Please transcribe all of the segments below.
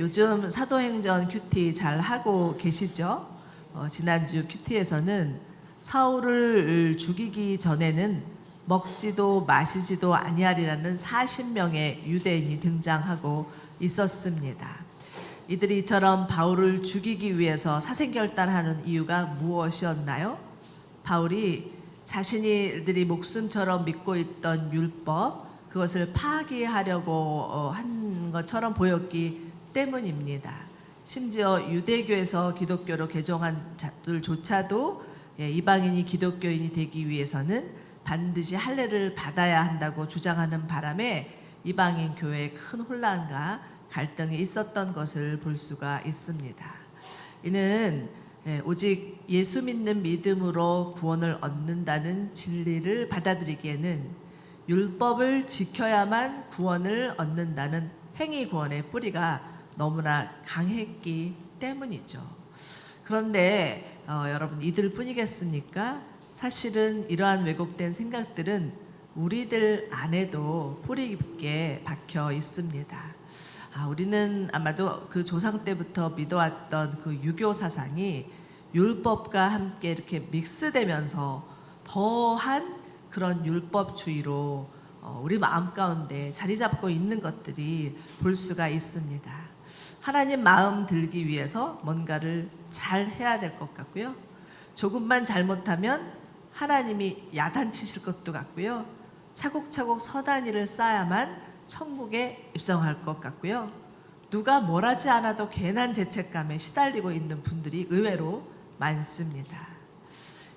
요즘 사도행전 큐티 잘 하고 계시죠? 지난주 큐티에서는 사울을 죽이기 전에는 먹지도 마시지도 아니하리라는 40명의 유대인이 등장하고 있었습니다. 이들이 이처럼 바울을 죽이기 위해서 사생결단하는 이유가 무엇이었나요? 바울이 자신들이 목숨처럼 믿고 있던 율법, 그것을 파기하려고 한 것처럼 보였기 때문입니다. 심지어 유대교에서 기독교로 개종한 자들조차도 이방인이 기독교인이 되기 위해서는 반드시 할례를 받아야 한다고 주장하는 바람에 이방인 교회에 큰 혼란과 갈등이 있었던 것을 볼 수가 있습니다. 이는 오직 예수 믿는 믿음으로 구원을 얻는다는 진리를 받아들이기에는 율법을 지켜야만 구원을 얻는다는 행위 구원의 뿌리가 너무나 강했기 때문이죠. 그런데 여러분, 이들 뿐이겠습니까? 사실은 이러한 왜곡된 생각들은 우리들 안에도 뿌리 깊게 박혀 있습니다. 우리는 아마도 그 조상 때부터 믿어왔던 그 유교 사상이 율법과 함께 이렇게 믹스되면서 더한 그런 율법주의로 우리 마음 가운데 자리 잡고 있는 것들이 볼 수가 있습니다. 하나님 마음 들기 위해서 뭔가를 잘 해야 될 것 같고요. 조금만 잘못하면 하나님이 야단치실 것도 같고요. 차곡차곡 서단위를 쌓아야만 천국에 입성할 것 같고요. 누가 뭘 하지 않아도 괜한 죄책감에 시달리고 있는 분들이 의외로 많습니다.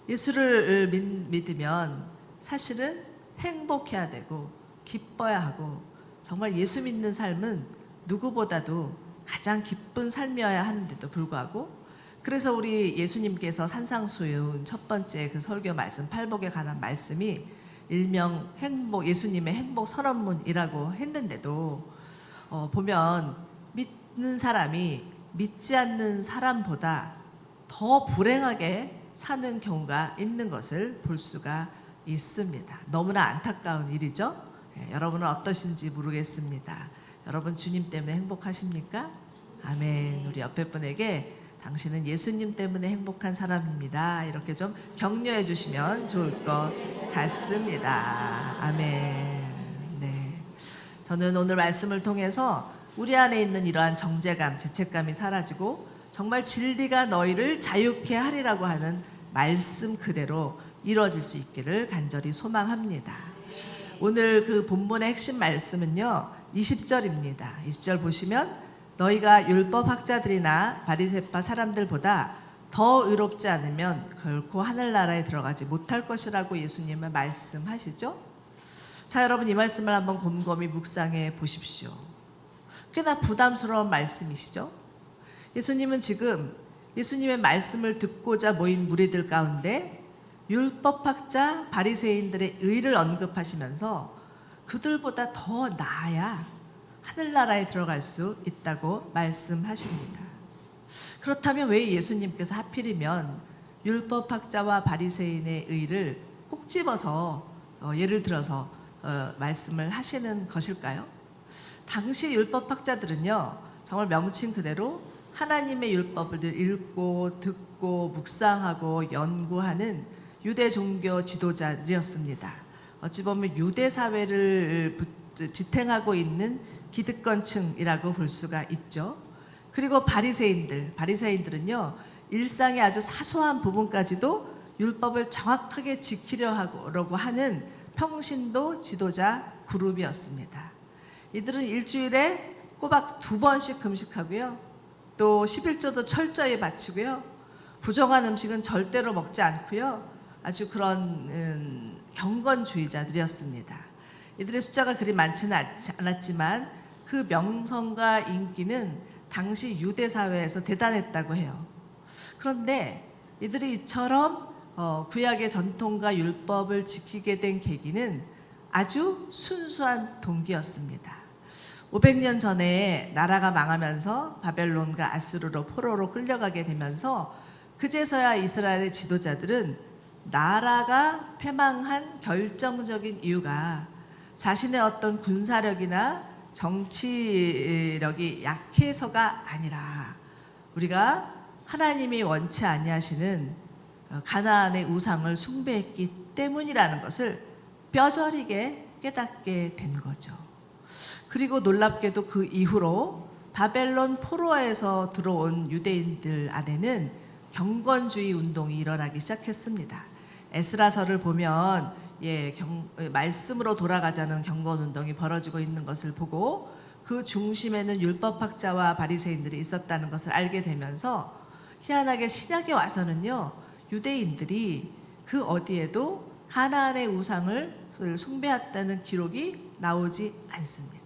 예수를 믿으면 사실은 행복해야 되고 기뻐야 하고, 정말 예수 믿는 삶은 누구보다도 가장 기쁜 삶이어야 하는데도 불구하고, 그래서 우리 예수님께서 산상수훈 첫 번째 그 설교 말씀 팔복에 관한 말씀이 일명 행복, 예수님의 행복 선언문이라고 했는데도 보면 믿는 사람이 믿지 않는 사람보다 더 불행하게 사는 경우가 있는 것을 볼 수가 있습니다. 너무나 안타까운 일이죠. 여러분은 어떠신지 모르겠습니다. 여러분 주님 때문에 행복하십니까? 아멘. 우리 옆에 분에게 당신은 예수님 때문에 행복한 사람입니다, 이렇게 좀 격려해 주시면 좋을 것 같습니다. 아멘. 네. 저는 오늘 말씀을 통해서 우리 안에 있는 이러한 정죄감, 죄책감이 사라지고 정말 진리가 너희를 자유케 하리라고 하는 말씀 그대로 이루어질 수 있기를 간절히 소망합니다. 오늘 그 본문의 핵심 말씀은요, 20절입니다. 20절 보시면 너희가 율법학자들이나 바리새파 사람들보다 더 의롭지 않으면 결코 하늘나라에 들어가지 못할 것이라고 예수님은 말씀하시죠. 자, 여러분, 이 말씀을 한번 곰곰이 묵상해 보십시오. 꽤나 부담스러운 말씀이시죠. 예수님은 지금 예수님의 말씀을 듣고자 모인 무리들 가운데 율법학자 바리새인들의 의를 언급하시면서 그들보다 더 나아야 하늘나라에 들어갈 수 있다고 말씀하십니다. 그렇다면 왜 예수님께서 하필이면 율법학자와 바리새인의 의를 꼭 집어서 예를 들어서 말씀을 하시는 것일까요? 당시 율법학자들은요, 정말 명칭 그대로 하나님의 율법을 읽고 듣고 묵상하고 연구하는 유대 종교 지도자들이었습니다. 어찌 보면 유대 사회를 지탱하고 있는 기득권층이라고 볼 수가 있죠. 그리고 바리새인들은요, 일상의 아주 사소한 부분까지도 율법을 정확하게 지키려고 하는 평신도 지도자 그룹이었습니다. 이들은 일주일에 꼬박 2번씩 금식하고요, 또 11조도 철저히 바치고요, 부정한 음식은 절대로 먹지 않고요, 아주 그런 경건주의자들이었습니다. 이들의 숫자가 그리 많지는 않았지만 그 명성과 인기는 당시 유대 사회에서 대단했다고 해요. 그런데 이들이 이처럼 구약의 전통과 율법을 지키게 된 계기는 아주 순수한 동기였습니다. 500년 전에 나라가 망하면서 바벨론과 아수르로 포로로 끌려가게 되면서 그제서야 이스라엘의 지도자들은 나라가 패망한 결정적인 이유가 자신의 어떤 군사력이나 정치력이 약해서가 아니라 우리가 하나님이 원치 아니하시는 가나안의 우상을 숭배했기 때문이라는 것을 뼈저리게 깨닫게 된 거죠. 그리고 놀랍게도 그 이후로 바벨론 포로에서 들어온 유대인들 안에는 경건주의 운동이 일어나기 시작했습니다. 에스라서를 보면 말씀으로 돌아가자는 경건 운동이 벌어지고 있는 것을 보고 그 중심에는 율법학자와 바리새인들이 있었다는 것을 알게 되면서 희한하게 신약에 와서는요, 유대인들이 그 어디에도 가나안의 우상을 숭배했다는 기록이 나오지 않습니다.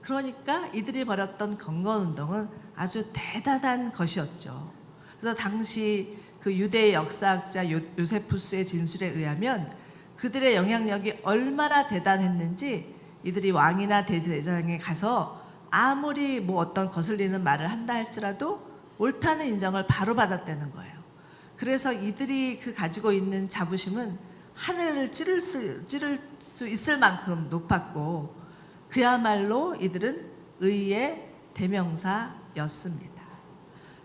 그러니까 이들이 벌였던 경건운동은 아주 대단한 것이었죠. 그래서 당시 그 유대 역사학자 요세푸스의 진술에 의하면 그들의 영향력이 얼마나 대단했는지 이들이 왕이나 대제사장에 가서 아무리 뭐 어떤 거슬리는 말을 한다 할지라도 옳다는 인정을 바로 받았다는 거예요. 그래서 이들이 그 가지고 있는 자부심은 하늘을 찌를 수 있을 만큼 높았고 그야말로 이들은 의의 대명사였습니다.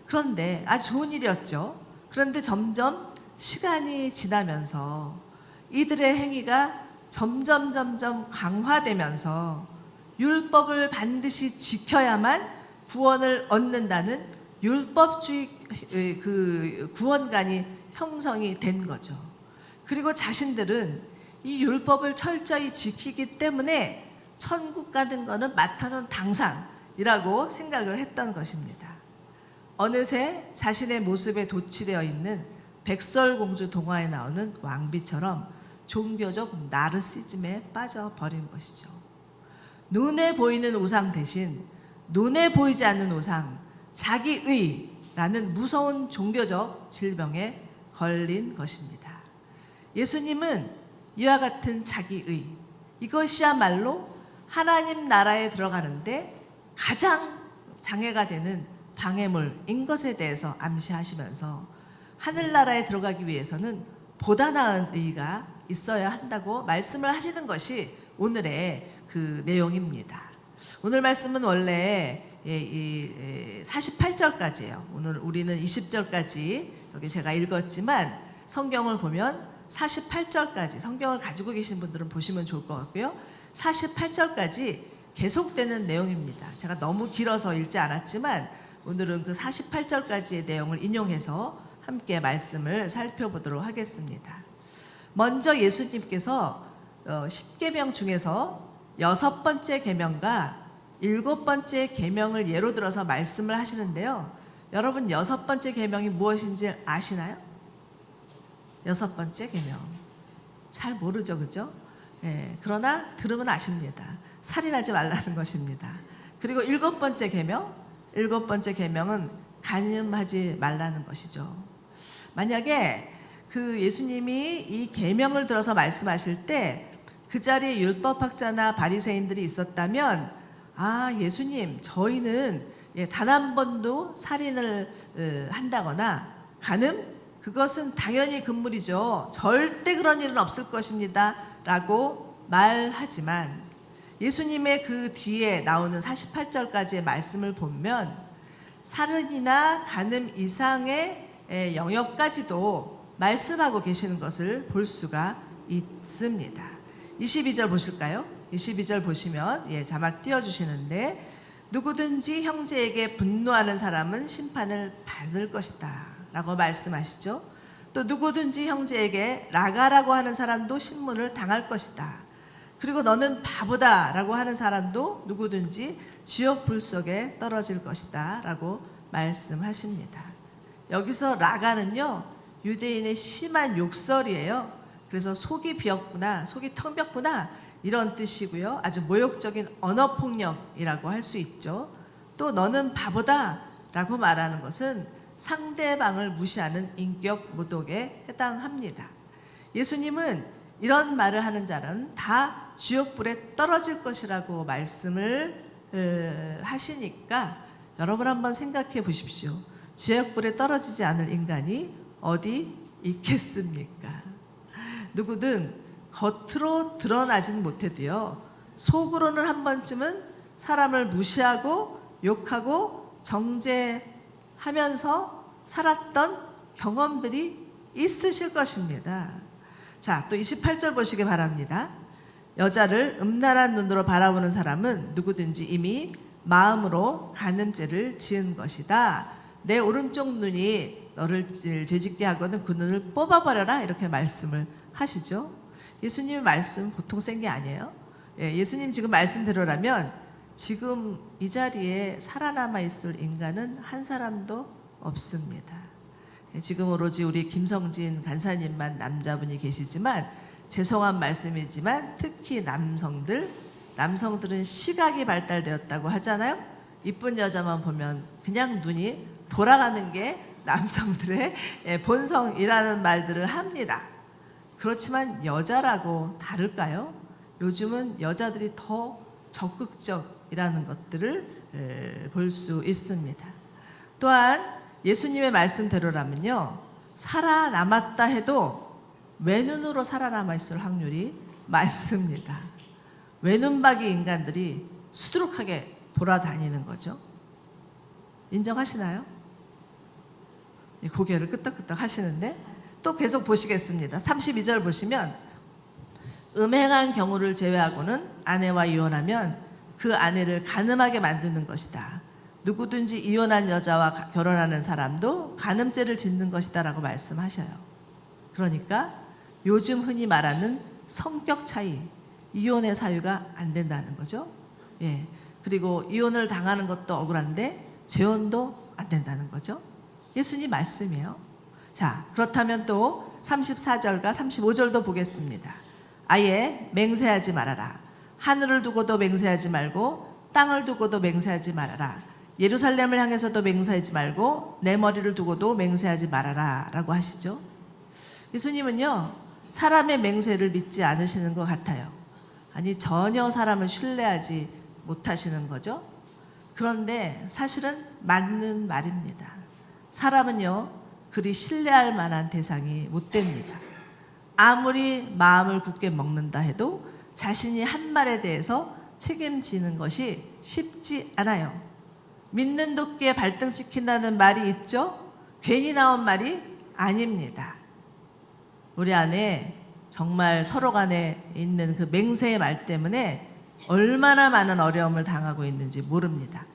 그런데 아주 좋은 일이었죠. 그런데 점점 시간이 지나면서 이들의 행위가 점점 강화되면서 율법을 반드시 지켜야만 구원을 얻는다는 율법주의 그 구원관이 형성이 된 거죠. 그리고 자신들은 이 율법을 철저히 지키기 때문에 천국 가는 거는 맡아놓은 당상이라고 생각을 했던 것입니다. 어느새 자신의 모습에 도취되어 있는 백설공주 동화에 나오는 왕비처럼 종교적 나르시즘에 빠져버린 것이죠. 눈에 보이는 우상 대신 눈에 보이지 않는 우상, 자기의라는 무서운 종교적 질병에 걸린 것입니다. 예수님은 이와 같은 자기의, 이것이야말로 하나님 나라에 들어가는데 가장 장애가 되는 방해물인 것에 대해서 암시하시면서 하늘나라에 들어가기 위해서는 보다 나은 의가 있어야 한다고 말씀을 하시는 것이 오늘의 그 내용입니다. 오늘 말씀은 원래 48절까지예요. 오늘 우리는 20절까지 여기 제가 읽었지만 성경을 보면 48절까지, 성경을 가지고 계신 분들은 보시면 좋을 것 같고요. 48절까지 계속되는 내용입니다. 제가 너무 길어서 읽지 않았지만 오늘은 그 48절까지의 내용을 인용해서 함께 말씀을 살펴보도록 하겠습니다. 먼저 예수님께서 10계명 중에서 6번째 계명과 7번째 계명을 예로 들어서 말씀을 하시는데요. 여러분 6번째 계명이 무엇인지 아시나요? 6번째 계명 잘 모르죠, 그죠? 그러나 들으면 아십니다. 살인하지 말라는 것입니다. 그리고 7번째 계명, 7번째 계명은 간음하지 말라는 것이죠. 만약에 그 예수님이 이 계명을 들어서 말씀하실 때 그 자리에 율법학자나 바리새인들이 있었다면, 아, 예수님, 저희는 단 한 번도 살인을 한다거나 간음, 그것은 당연히 금물이죠. 절대 그런 일은 없을 것입니다. 라고 말하지만 예수님의 그 뒤에 나오는 48절까지의 말씀을 보면 살인이나 간음 이상의 영역까지도 말씀하고 계시는 것을 볼 수가 있습니다. 22절 보실까요? 22절 보시면 자막 띄워주시는데 누구든지 형제에게 분노하는 사람은 심판을 받을 것이다 라고 말씀하시죠. 또 누구든지 형제에게 라가라고 하는 사람도 신문을 당할 것이다. 그리고 너는 바보다 라고 하는 사람도 누구든지 지옥 불 속에 떨어질 것이다 라고 말씀하십니다. 여기서 라가는요, 유대인의 심한 욕설이에요. 그래서 속이 비었구나, 속이 텅 비었구나 이런 뜻이고요. 아주 모욕적인 언어폭력이라고 할 수 있죠. 또 너는 바보다 라고 말하는 것은 상대방을 무시하는 인격 모독에 해당합니다. 예수님은 이런 말을 하는 자는 다 지옥불에 떨어질 것이라고 말씀을 하시니까 여러분 한번 생각해 보십시오. 지옥불에 떨어지지 않을 인간이 어디 있겠습니까? 누구든 겉으로 드러나진 못해도요, 속으로는 한 번쯤은 사람을 무시하고 욕하고 정죄하면서 살았던 경험들이 있으실 것입니다. 자, 또 28절 보시기 바랍니다. 여자를 음란한 눈으로 바라보는 사람은 누구든지 이미 마음으로 간음죄를 지은 것이다. 내 오른쪽 눈이 너를 죄짓게 하거든 그 눈을 뽑아버려라, 이렇게 말씀을 하시죠. 예수님의 말씀 보통 센 게 아니에요. 예수님 지금 말씀대로라면 지금 이 자리에 살아남아 있을 인간은 한 사람도 없습니다. 지금 오로지 우리 김성진 간사님만 남자분이 계시지만, 죄송한 말씀이지만 특히 남성들은 시각이 발달되었다고 하잖아요. 이쁜 여자만 보면 그냥 눈이 돌아가는 게 남성들의 본성이라는 말들을 합니다. 그렇지만 여자라고 다를까요? 요즘은 여자들이 더 적극적이라는 것들을 볼 수 있습니다. 또한 예수님의 말씀대로라면요, 살아남았다 해도 외눈으로 살아남아 있을 확률이 많습니다. 외눈박이 인간들이 수두룩하게 돌아다니는 거죠. 인정하시나요? 고개를 끄덕끄덕 하시는데, 또 계속 보시겠습니다. 32절 보시면, 음행한 경우를 제외하고는 아내와 이혼하면 그 아내를 간음하게 만드는 것이다. 누구든지 이혼한 여자와 결혼하는 사람도 간음죄를 짓는 것이다 라고 말씀하셔요. 그러니까 요즘 흔히 말하는 성격 차이, 이혼의 사유가 안 된다는 거죠. 그리고 이혼을 당하는 것도 억울한데 재혼도 안 된다는 거죠. 예수님 말씀이에요. 자, 그렇다면 또 34절과 35절도 보겠습니다. 아예 맹세하지 말아라. 하늘을 두고도 맹세하지 말고 땅을 두고도 맹세하지 말아라. 예루살렘을 향해서도 맹세하지 말고 내 머리를 두고도 맹세하지 말아라 라고 하시죠. 예수님은요, 사람의 맹세를 믿지 않으시는 것 같아요. 아니, 전혀 사람을 신뢰하지 못하시는 거죠. 그런데 사실은 맞는 말입니다. 사람은요, 그리 신뢰할 만한 대상이 못 됩니다. 아무리 마음을 굳게 먹는다 해도 자신이 한 말에 대해서 책임지는 것이 쉽지 않아요. 믿는 도끼에 발등 찍힌다는 말이 있죠? 괜히 나온 말이 아닙니다. 우리 안에 정말 서로 간에 있는 그 맹세의 말 때문에 얼마나 많은 어려움을 당하고 있는지 모릅니다.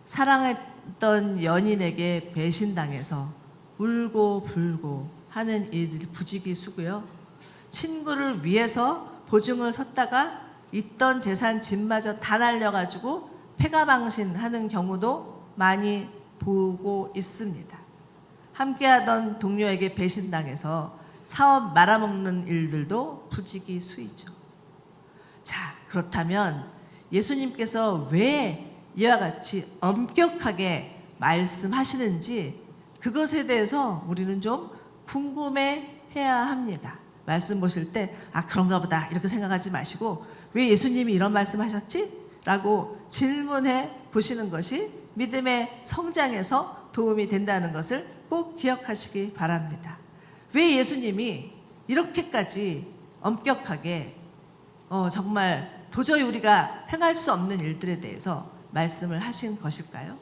사랑했던 연인에게 배신당해서 울고 불고 하는 일이 부지기수고요. 친구를 위해서 보증을 섰다가 있던 재산 집마저 다 날려가지고 패가망신하는 경우도 많이 보고 있습니다. 함께하던 동료에게 배신당해서 사업 말아먹는 일들도 부지기수이죠. 자, 그렇다면 예수님께서 왜 이와 같이 엄격하게 말씀하시는지 그것에 대해서 우리는 좀 궁금해해야 합니다. 말씀 보실 때 그런가 보다 이렇게 생각하지 마시고, 왜 예수님이 이런 말씀하셨지? 라고 질문해 보시는 것이 믿음의 성장에서 도움이 된다는 것을 꼭 기억하시기 바랍니다. 왜 예수님이 이렇게까지 엄격하게 정말 도저히 우리가 행할 수 없는 일들에 대해서 말씀을 하신 것일까요?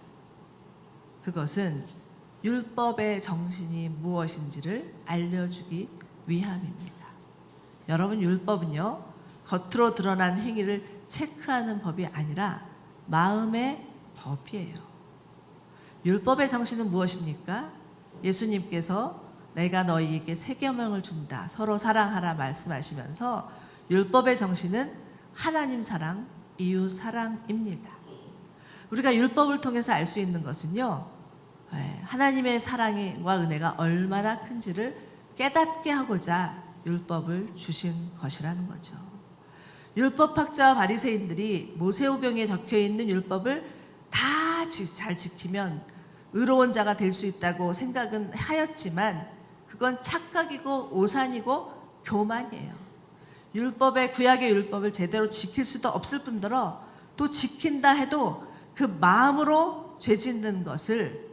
그것은 율법의 정신이 무엇인지를 알려주기 위함입니다. 여러분, 율법은요, 겉으로 드러난 행위를 체크하는 법이 아니라 마음의 법이에요. 율법의 정신은 무엇입니까? 예수님께서 내가 너희에게 새 계명을 준다, 서로 사랑하라 말씀하시면서 율법의 정신은 하나님 사랑, 이웃 사랑입니다. 우리가 율법을 통해서 알 수 있는 것은요, 하나님의 사랑과 은혜가 얼마나 큰지를 깨닫게 하고자 율법을 주신 것이라는 거죠. 율법학자와 바리새인들이 모세오경에 적혀있는 율법을 다 잘 지키면 의로운 자가 될 수 있다고 생각은 하였지만 그건 착각이고 오산이고 교만이에요. 구약의 율법을 제대로 지킬 수도 없을 뿐더러 또 지킨다 해도 그 마음으로 죄 짓는 것을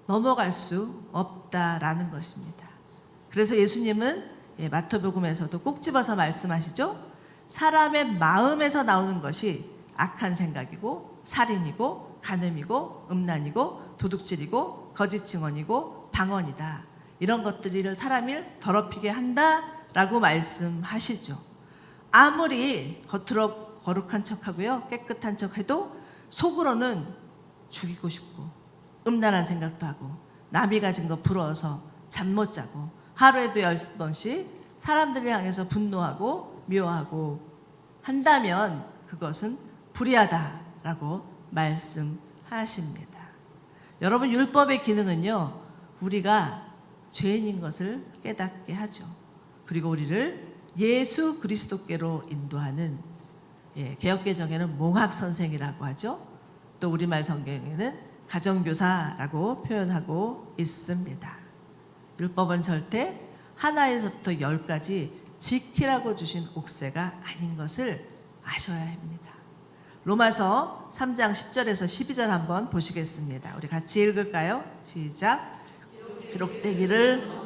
넘어갈 수 없다라는 것입니다. 그래서 예수님은 마태복음에서도 꼭 집어서 말씀하시죠. 사람의 마음에서 나오는 것이 악한 생각이고 살인이고 간음이고 음란이고 도둑질이고 거짓 증언이고 방언이다. 이런 것들을 사람을 더럽히게 한다라고 말씀하시죠. 아무리 겉으로 거룩한 척하고요, 깨끗한 척해도 속으로는 죽이고 싶고 음란한 생각도 하고 남이 가진 거 부러워서 잠 못 자고 하루에도 10번씩 사람들을 향해서 분노하고 미워하고 한다면 그것은 불의하다라고 말씀하십니다. 여러분, 율법의 기능은요, 우리가 죄인인 것을 깨닫게 하죠. 그리고 우리를 예수 그리스도께로 인도하는, 개역개정에는 몽학선생이라고 하죠. 또 우리말 성경에는 가정교사라고 표현하고 있습니다. 율법은 절대 하나에서부터 10까지 지키라고 주신 옥새가 아닌 것을 아셔야 합니다. 로마서 3장 10절에서 12절 한번 보시겠습니다. 우리 같이 읽을까요? 시작. 기록되기를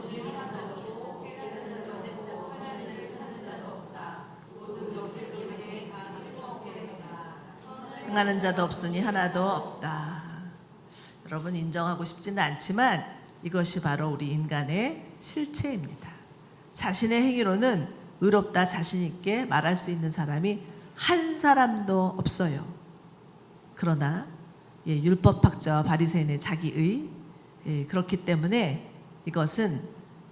행하는 자도 없으니 하나도 없다. 여러분, 인정하고 싶지는 않지만 이것이 바로 우리 인간의 실체입니다. 자신의 행위로는 의롭다 자신 있게 말할 수 있는 사람이 한 사람도 없어요. 그러나 율법학자와 바리새인의 자기의, 그렇기 때문에 이것은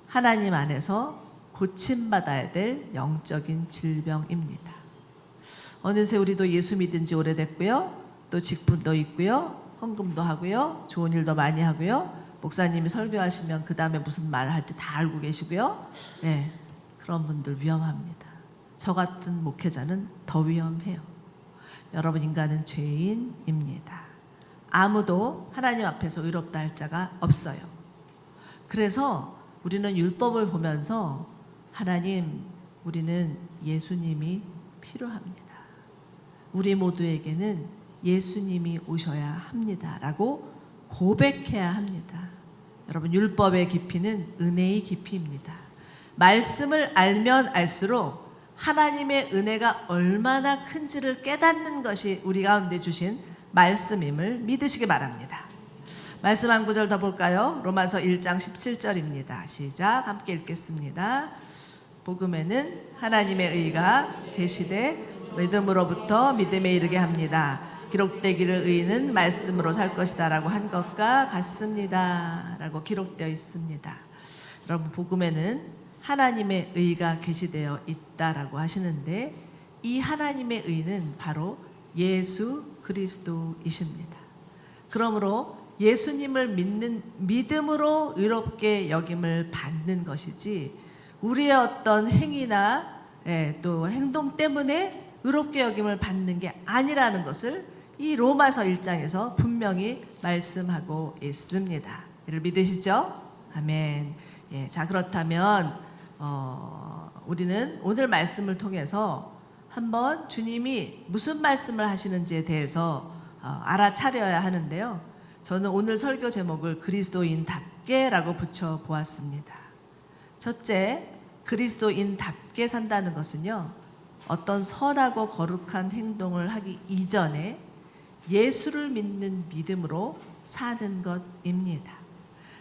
하나님 안에서 고침받아야 될 영적인 질병입니다. 어느새 우리도 예수 믿은 지 오래됐고요, 또 직분도 있고요, 헌금도 하고요, 좋은 일도 많이 하고요, 목사님이 설교하시면 그 다음에 무슨 말 할 때 다 알고 계시고요. 그런 분들 위험합니다. 저 같은 목회자는 더 위험해요. 여러분, 인간은 죄인입니다. 아무도 하나님 앞에서 의롭다 할 자가 없어요. 그래서 우리는 율법을 보면서 하나님, 우리는 예수님이 필요합니다. 우리 모두에게는 예수님이 오셔야 합니다. 라고 고백해야 합니다. 여러분, 율법의 깊이는 은혜의 깊이입니다. 말씀을 알면 알수록 하나님의 은혜가 얼마나 큰지를 깨닫는 것이 우리 가운데 주신 말씀임을 믿으시기 바랍니다. 말씀 한 구절 더 볼까요? 로마서 1장 17절입니다. 시작. 함께 읽겠습니다. 복음에는 하나님의 의가 계시되 믿음으로부터 믿음에 이르게 합니다. 기록되기를 의인은 말씀으로 살 것이다 라고 한 것과 같습니다 라고 기록되어 있습니다. 여러분, 복음에는 하나님의 의가 계시되어 있다라고 하시는데, 이 하나님의 의는 바로 예수 그리스도이십니다. 그러므로 예수님을 믿는 믿음으로 의롭게 여김을 받는 것이지, 우리의 어떤 행위나 또 행동 때문에 의롭게 여김을 받는 게 아니라는 것을 이 로마서 1장에서 분명히 말씀하고 있습니다. 이를 믿으시죠? 아멘. 자, 그렇다면 우리는 오늘 말씀을 통해서 한번 주님이 무슨 말씀을 하시는지에 대해서 알아차려야 하는데요. 저는 오늘 설교 제목을 그리스도인답게라고 붙여보았습니다. 첫째, 그리스도인답게 산다는 것은요, 어떤 선하고 거룩한 행동을 하기 이전에 예수를 믿는 믿음으로 사는 것입니다.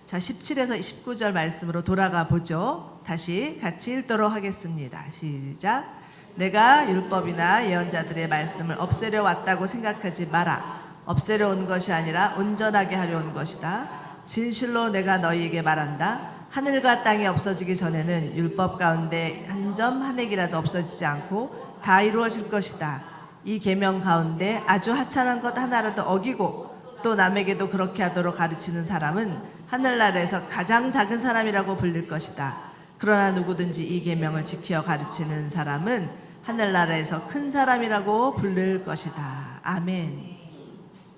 자, 17에서 19절 말씀으로 돌아가 보죠. 다시 같이 읽도록 하겠습니다. 시작. 내가 율법이나 예언자들의 말씀을 없애려 왔다고 생각하지 마라. 없애려 온 것이 아니라 온전하게 하려 온 것이다. 진실로 내가 너희에게 말한다. 하늘과 땅이 없어지기 전에는 율법 가운데 한 점 한 획이라도 없어지지 않고 다 이루어질 것이다. 이 계명 가운데 아주 하찮은 것 하나라도 어기고 또 남에게도 그렇게 하도록 가르치는 사람은 하늘나라에서 가장 작은 사람이라고 불릴 것이다. 그러나 누구든지 이 계명을 지켜 가르치는 사람은 하늘나라에서 큰 사람이라고 부를 것이다. 아멘.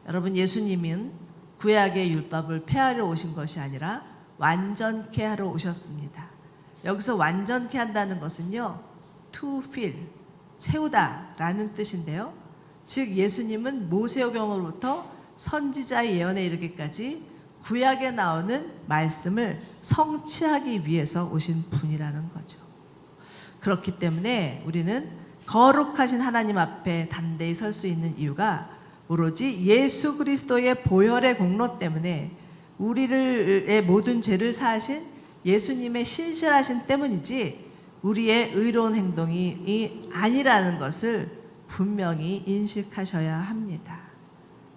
여러분, 예수님은 구약의 율법을 폐하려 오신 것이 아니라 완전케 하러 오셨습니다. 여기서 완전케 한다는 것은요, to fill, 채우다 라는 뜻인데요, 즉 예수님은 모세오경으로부터 선지자의 예언에 이르기까지 구약에 나오는 말씀을 성취하기 위해서 오신 분이라는 거죠. 그렇기 때문에 우리는 거룩하신 하나님 앞에 담대히 설 수 있는 이유가 오로지 예수 그리스도의 보혈의 공로 때문에 우리의 모든 죄를 사하신 예수님의 신실하신 때문이지 우리의 의로운 행동이 아니라는 것을 분명히 인식하셔야 합니다.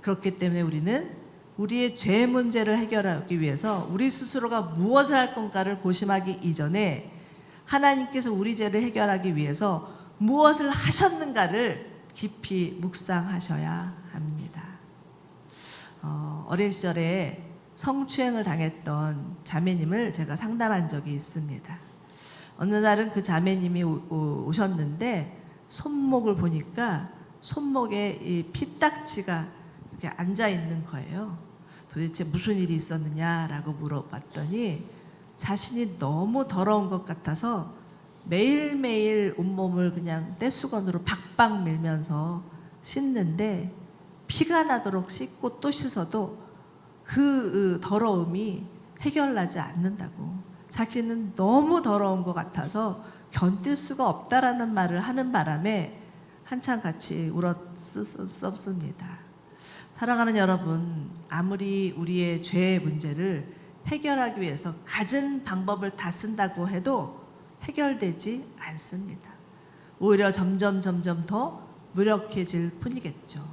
그렇기 때문에 우리는 우리의 죄 문제를 해결하기 위해서 우리 스스로가 무엇을 할 건가를 고심하기 이전에 하나님께서 우리 죄를 해결하기 위해서 무엇을 하셨는가를 깊이 묵상하셔야 합니다. 어린 시절에 성추행을 당했던 자매님을 제가 상담한 적이 있습니다. 어느 날은 그 자매님이 오셨는데 손목을 보니까 손목에 이 피딱지가 이렇게 앉아 있는 거예요. 도대체 무슨 일이 있었느냐라고 물어봤더니 자신이 너무 더러운 것 같아서 매일매일 온몸을 그냥 떼수건으로 박박 밀면서 씻는데 피가 나도록 씻고 또 씻어도 그 더러움이 해결나지 않는다고, 자기는 너무 더러운 것 같아서 견딜 수가 없다라는 말을 하는 바람에 한참 같이 울었습니다. 사랑하는 여러분, 아무리 우리의 죄의 문제를 해결하기 위해서 갖은 방법을 다 쓴다고 해도 해결되지 않습니다. 오히려 점점 더 무력해질 뿐이겠죠.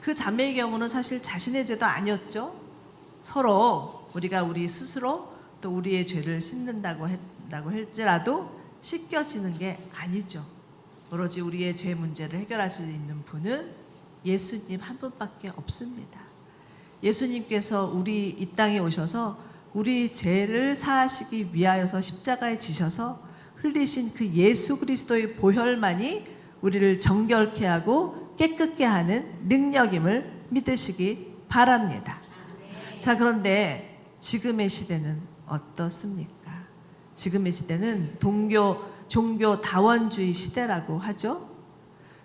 그 자매의 경우는 사실 자신의 죄도 아니었죠. 서로 우리가 우리 스스로 또 우리의 죄를 씻는다고 할지라도 씻겨지는 게 아니죠. 오로지 우리의 죄 문제를 해결할 수 있는 분은 예수님 한 분밖에 없습니다. 예수님께서 우리 이 땅에 오셔서 우리 죄를 사하시기 위하여서 십자가에 지셔서 흘리신 그 예수 그리스도의 보혈만이 우리를 정결케 하고 깨끗게 하는 능력임을 믿으시기 바랍니다. 자, 그런데 지금의 시대는 어떻습니까? 지금의 시대는 종교 다원주의 시대라고 하죠.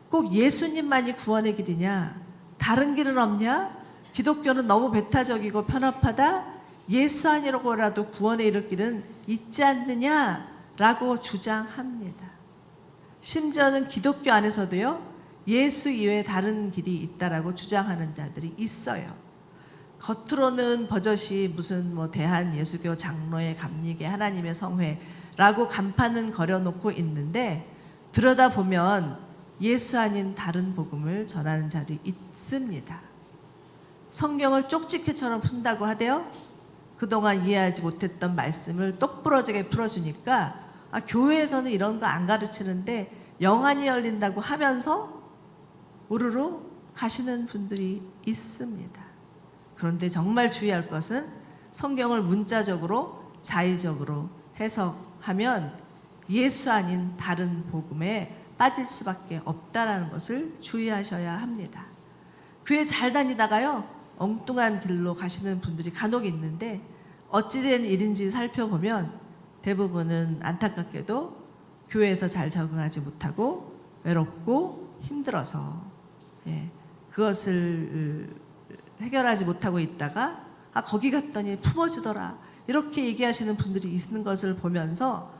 꼭 예수님만이 구원의 길이냐? 다른 길은 없냐? 기독교는 너무 배타적이고 편협하다? 예수 아니라고라도 구원에 이를 길은 있지 않느냐라고 주장합니다. 심지어는 기독교 안에서도요, 예수 이외에 다른 길이 있다라고 주장하는 자들이 있어요. 겉으로는 버젓이 무슨 대한예수교 장로의 감리계 하나님의 성회라고 간판은 걸어놓고 있는데 들여다보면 예수 아닌 다른 복음을 전하는 자들이 있습니다. 성경을 쪽집게처럼 푼다고 하대요. 그동안 이해하지 못했던 말씀을 똑부러지게 풀어주니까 교회에서는 이런 거 안 가르치는데 영안이 열린다고 하면서 우르르 가시는 분들이 있습니다. 그런데 정말 주의할 것은 성경을 문자적으로 자의적으로 해석하면 예수 아닌 다른 복음에 빠질 수밖에 없다는 것을 주의하셔야 합니다. 교회 잘 다니다가요, 엉뚱한 길로 가시는 분들이 간혹 있는데 어찌된 일인지 살펴보면 대부분은 안타깝게도 교회에서 잘 적응하지 못하고 외롭고 힘들어서 그것을 해결하지 못하고 있다가 거기 갔더니 품어주더라 이렇게 얘기하시는 분들이 있는 것을 보면서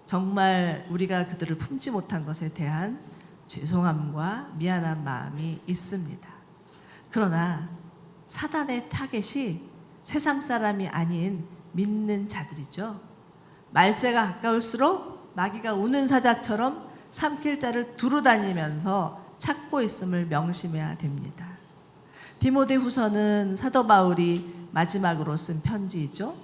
정말 우리가 그들을 품지 못한 것에 대한 죄송함과 미안한 마음이 있습니다. 그러나 사단의 타겟이 세상 사람이 아닌 믿는 자들이죠. 말세가 가까울수록 마귀가 우는 사자처럼 삼킬 자를 두루 다니면서 찾고 있음을 명심해야 됩니다. 디모데후서는 사도 바울이 마지막으로 쓴 편지이죠.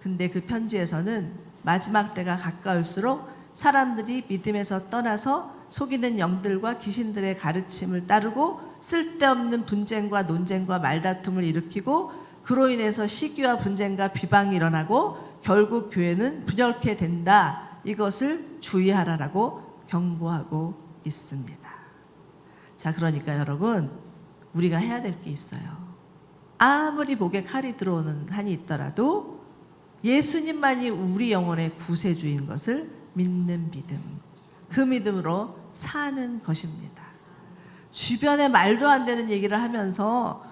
근데 그 편지에서는 마지막 때가 가까울수록 사람들이 믿음에서 떠나서 속이는 영들과 귀신들의 가르침을 따르고 쓸데없는 분쟁과 논쟁과 말다툼을 일으키고 그로 인해서 시기와 분쟁과 비방이 일어나고 결국 교회는 분열케 된다. 이것을 주의하라라고 경고하고 있습니다. 자, 그러니까 여러분, 우리가 해야 될 게 있어요. 아무리 목에 칼이 들어오는 한이 있더라도 예수님만이 우리 영혼의 구세주인 것을 믿는 믿음, 그 믿음으로 사는 것입니다. 주변에 말도 안 되는 얘기를 하면서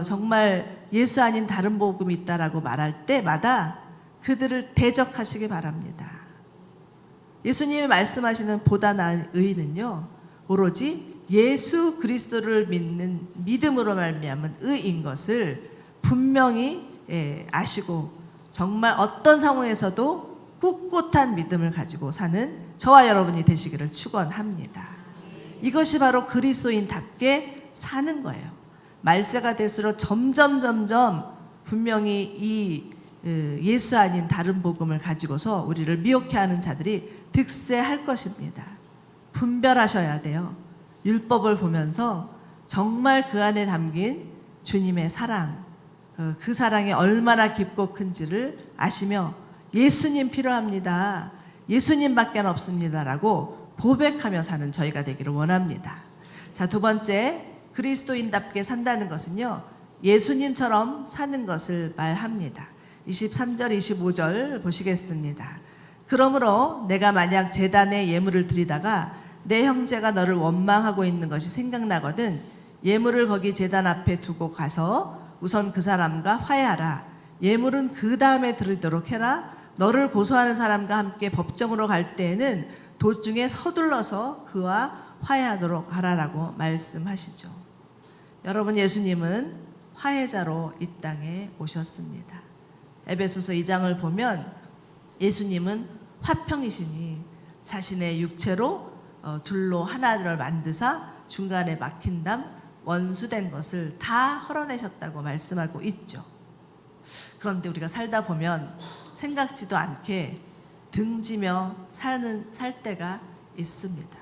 정말 예수 아닌 다른 복음이 있다라고 말할 때마다 그들을 대적하시기 바랍니다. 예수님이 말씀하시는 보다 나은 의는요, 오로지 예수 그리스도를 믿는 믿음으로 말미암은 의인 것을 분명히 아시고 정말 어떤 상황에서도 꿋꿋한 믿음을 가지고 사는 저와 여러분이 되시기를 축원합니다. 이것이 바로 그리스도인답게 사는 거예요. 말세가 될수록 점점 분명히 이 예수 아닌 다른 복음을 가지고서 우리를 미혹해 하는 자들이 득세할 것입니다. 분별하셔야 돼요. 율법을 보면서 정말 그 안에 담긴 주님의 사랑, 그 사랑이 얼마나 깊고 큰지를 아시며 예수님 필요합니다. 예수님밖에 없습니다라고 고백하며 사는 저희가 되기를 원합니다. 자, 두 번째, 그리스도인답게 산다는 것은요, 예수님처럼 사는 것을 말합니다. 23절, 25절 보시겠습니다. 그러므로 내가 만약 제단에 예물을 드리다가 내 형제가 너를 원망하고 있는 것이 생각나거든 예물을 거기 제단 앞에 두고 가서 우선 그 사람과 화해하라. 예물은 그 다음에 드리도록 해라. 너를 고소하는 사람과 함께 법정으로 갈 때에는 도중에 서둘러서 그와 화해하도록 하라라고 말씀하시죠. 여러분, 예수님은 화해자로 이 땅에 오셨습니다. 에베소서 2장을 보면 예수님은 화평이시니 자신의 육체로 둘로 하나를 만드사 중간에 막힌 담 원수된 것을 다 헐어내셨다고 말씀하고 있죠. 그런데 우리가 살다 보면 생각지도 않게 등지며 살 때가 있습니다.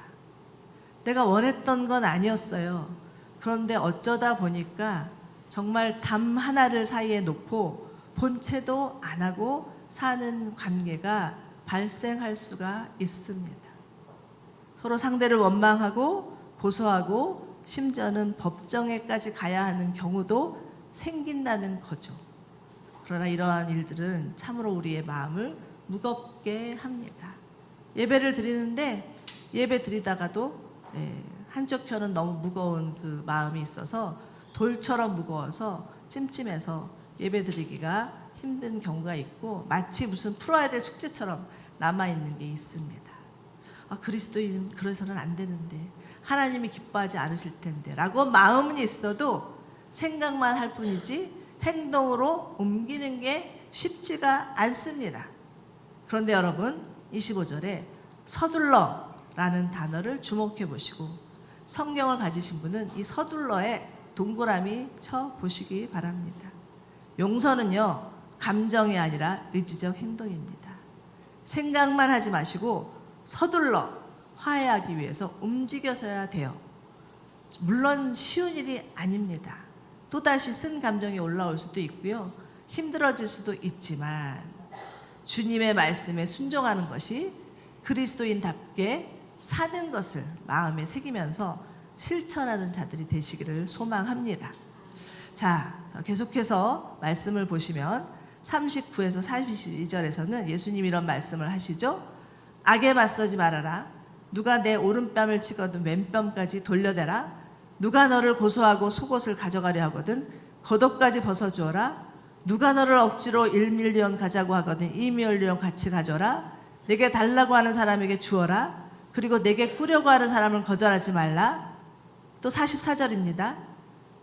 내가 원했던 건 아니었어요. 그런데 어쩌다 보니까 정말 담 하나를 사이에 놓고 본체도 안 하고 사는 관계가 발생할 수가 있습니다. 서로 상대를 원망하고 고소하고 심지어는 법정에까지 가야 하는 경우도 생긴다는 거죠. 그러나 이러한 일들은 참으로 우리의 마음을 무겁게 합니다. 예배를 드리는데 예배 드리다가도 한쪽 편은 너무 무거운 그 마음이 있어서 돌처럼 무거워서 찜찜해서 예배 드리기가 힘든 경우가 있고 마치 무슨 풀어야 될 숙제처럼 남아있는 게 있습니다. 그리스도인 그래서는 안 되는데 하나님이 기뻐하지 않으실 텐데 라고 마음은 있어도 생각만 할 뿐이지 행동으로 옮기는 게 쉽지가 않습니다. 그런데 여러분 25절에 서둘러 라는 단어를 주목해 보시고 성경을 가지신 분은 이 서둘러에 동그라미 쳐 보시기 바랍니다. 용서는요, 감정이 아니라 의지적 행동입니다. 생각만 하지 마시고 서둘러 화해하기 위해서 움직여서야 돼요. 물론 쉬운 일이 아닙니다. 또다시 쓴 감정이 올라올 수도 있고요. 힘들어질 수도 있지만 주님의 말씀에 순종하는 것이 그리스도인답게 사는 것을 마음에 새기면서 실천하는 자들이 되시기를 소망합니다. 자, 계속해서 말씀을 보시면 39에서 42절에서는 예수님이 이런 말씀을 하시죠. 악에 맞서지 말아라. 누가 내 오른뺨을 치거든 왼뺨까지 돌려대라. 누가 너를 고소하고 속옷을 가져가려 하거든 겉옷까지 벗어주어라. 누가 너를 억지로 1밀리언 가자고 하거든 2밀리언 같이 가져라. 내게 달라고 하는 사람에게 주어라. 그리고 내게 꾸려고 하는 사람을 거절하지 말라. 또 44절입니다.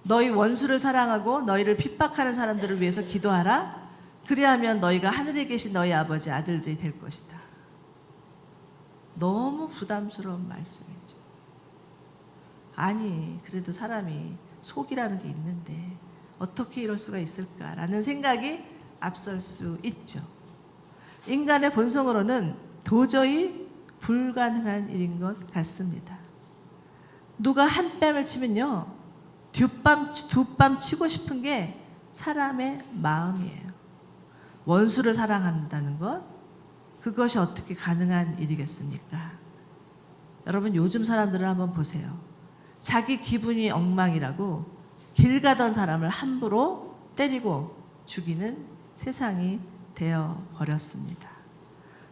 너희 원수를 사랑하고 너희를 핍박하는 사람들을 위해서 기도하라. 그리하면 너희가 하늘에 계신 너희 아버지 아들들이 될 것이다. 너무 부담스러운 말씀이죠. 아니, 그래도 사람이 속이라는 게 있는데 어떻게 이럴 수가 있을까라는 생각이 앞설 수 있죠. 인간의 본성으로는 도저히 불가능한 일인 것 같습니다. 누가 한 뺨을 치면요, 두 뺨 치고 싶은 게 사람의 마음이에요. 원수를 사랑한다는 것, 그것이 어떻게 가능한 일이겠습니까? 여러분, 요즘 사람들을 한번 보세요. 자기 기분이 엉망이라고 길 가던 사람을 함부로 때리고 죽이는 세상이 되어 버렸습니다.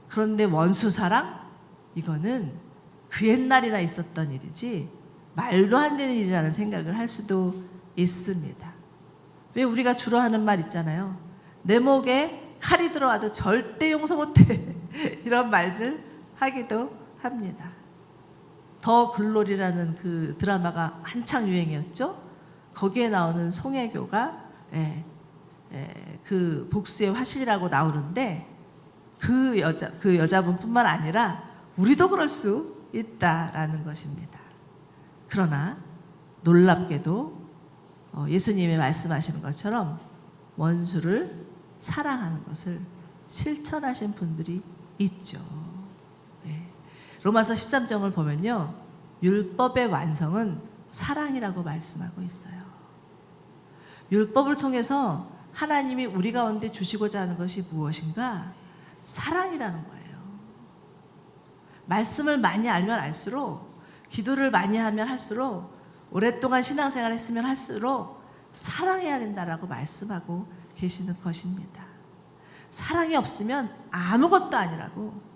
그런데 원수 사랑? 이거는 그 옛날이나 있었던 일이지 말도 안 되는 일이라는 생각을 할 수도 있습니다. 왜 우리가 주로 하는 말 있잖아요. 내 목에 칼이 들어와도 절대 용서 못해. 이런 말들 하기도 합니다. 더 글로리라는 그 드라마가 한창 유행이었죠. 거기에 나오는 송혜교가 그 복수의 화신이라고 나오는데 그 여자분뿐만 아니라 우리도 그럴 수 있다라는 것입니다. 그러나 놀랍게도 예수님이 말씀하시는 것처럼 원수를 사랑하는 것을 실천하신 분들이 있죠. 로마서 13장을 보면요, 율법의 완성은 사랑이라고 말씀하고 있어요. 율법을 통해서 하나님이 우리 가운데 주시고자 하는 것이 무엇인가? 사랑이라는 거예요. 말씀을 많이 알면 알수록, 기도를 많이 하면 할수록, 오랫동안 신앙생활을 했으면 할수록 사랑해야 된다라고 말씀하고 계시는 것입니다. 사랑이 없으면 아무것도 아니라고,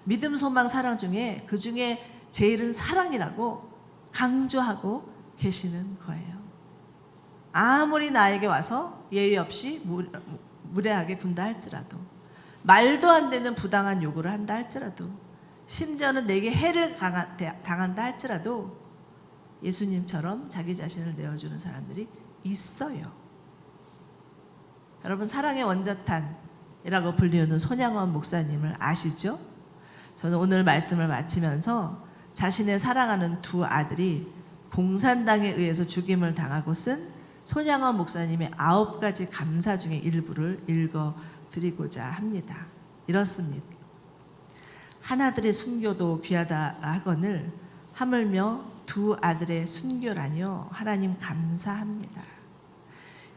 믿음, 소망, 사랑 중에 그 중에 제일은 사랑이라고 강조하고 계시는 거예요. 아무리 나에게 와서 예의 없이 무례하게 군다 할지라도, 말도 안 되는 부당한 요구를 한다 할지라도, 심지어는 내게 해를 당한다 할지라도 예수님처럼 자기 자신을 내어주는 사람들이 있어요. 여러분, 사랑의 원자탄이라고 불리우는 손양원 목사님을 아시죠? 저는 오늘 말씀을 마치면서 자신의 사랑하는 두 아들이 공산당에 의해서 죽임을 당하고 쓴 손양원 목사님의 9가지 감사 중에 일부를 읽어드리고자 합니다. 이렇습니다. 하나들의 순교도 귀하다 하거늘 하물며 두 아들의 순교라뇨 하나님 감사합니다.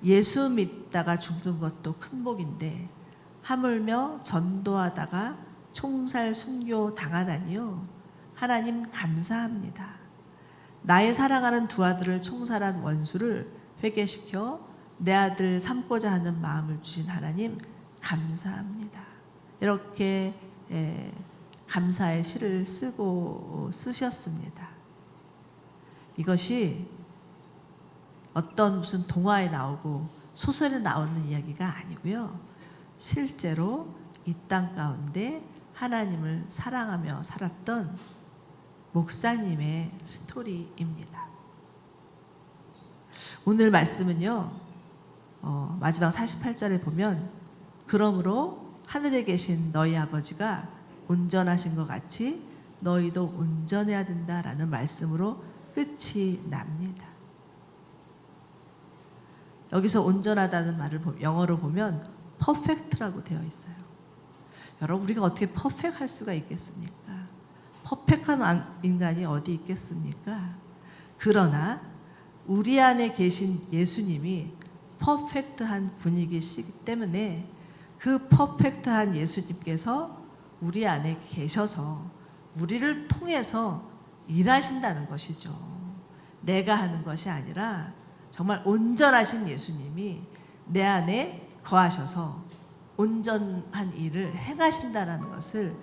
예수 믿다가 죽는 것도 큰 복인데 하물며 전도하다가 총살 순교 당하다니요 하나님 감사합니다. 나의 사랑하는 두 아들을 총살한 원수를 회개시켜 내 아들 삼고자 하는 마음을 주신 하나님 감사합니다. 이렇게 감사의 시를 쓰셨습니다. 이것이 어떤 무슨 동화에 나오고 소설에 나오는 이야기가 아니고요, 실제로 이 땅 가운데 하나님을 사랑하며 살았던 목사님의 스토리입니다. 오늘 말씀은요, 마지막 48절에 보면 그러므로 하늘에 계신 너희 아버지가 온전하신 것 같이 너희도 온전해야 된다라는 말씀으로 끝이 납니다. 여기서 온전하다는 말을 영어로 보면 퍼펙트라고 되어 있어요. 여러분, 우리가 어떻게 퍼펙트할 수가 있겠습니까? 퍼펙트한 인간이 어디 있겠습니까? 그러나 우리 안에 계신 예수님이 퍼펙트한 분이시기 때문에 그 퍼펙트한 예수님께서 우리 안에 계셔서 우리를 통해서 일하신다는 것이죠. 내가 하는 것이 아니라 정말 온전하신 예수님이 내 안에 거하셔서 온전한 일을 행하신다는 것을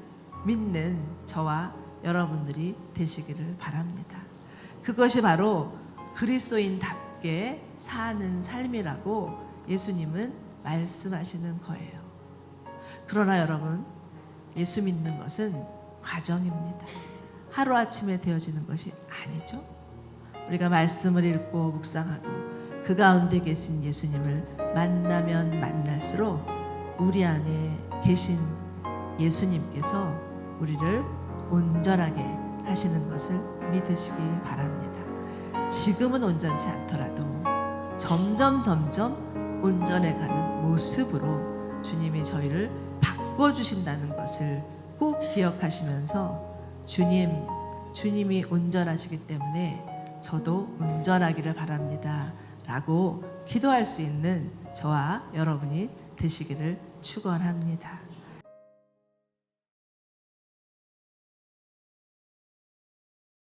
믿는 저와 여러분들이 되시기를 바랍니다. 그것이 바로 그리스도인답게 사는 삶이라고 예수님은 말씀하시는 거예요. 그러나 여러분, 예수 믿는 것은 과정입니다. 하루아침에 되어지는 것이 아니죠. 우리가 말씀을 읽고 묵상하고 그 가운데 계신 예수님을 만나면 만날수록 우리 안에 계신 예수님께서 우리를 온전하게 하시는 것을 믿으시기 바랍니다. 지금은 온전치 않더라도 점점 온전해가는 모습으로 주님이 저희를 바꿔주신다는 것을 꼭 기억하시면서 주님이 온전하시기 때문에 저도 온전하기를 바랍니다 라고 기도할 수 있는 저와 여러분이 되시기를 축원합니다.